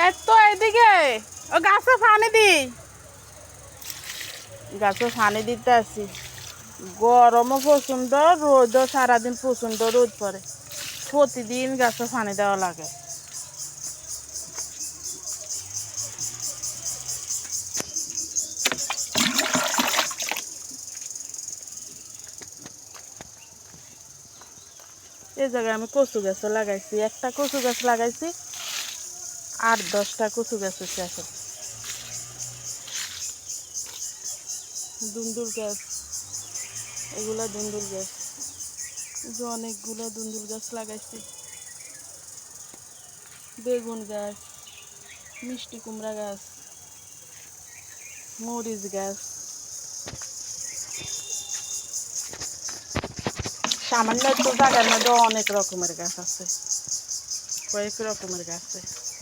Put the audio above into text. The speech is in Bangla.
এত এদিকে ও গাছে পানি দি গাছে পানি দিতে আসি গরমও প্রচণ্ড রোদও সারাদিন প্রচণ্ড রোদ পড়ে প্রতিদিন গাছে পানি দেওয়া লাগে এই জায়গায় আমি কচু গাছও লাগাইছি একটা কচু গাছ লাগাইছি 8-10টা কচু গাছ হচ্ছে এখন দুন্দুল গাছ এগুলা দুন্দুল গাছ যে অনেকগুলো দুন্দুল গাছ লাগাইছি বেগুন গাছ মিষ্টি কুমড়া গাছ মরিচ গাছ সামান্য একটু জায়গার মধ্যে অনেক রকমের গাছ আছে কয়েক রকমের গাছ আছে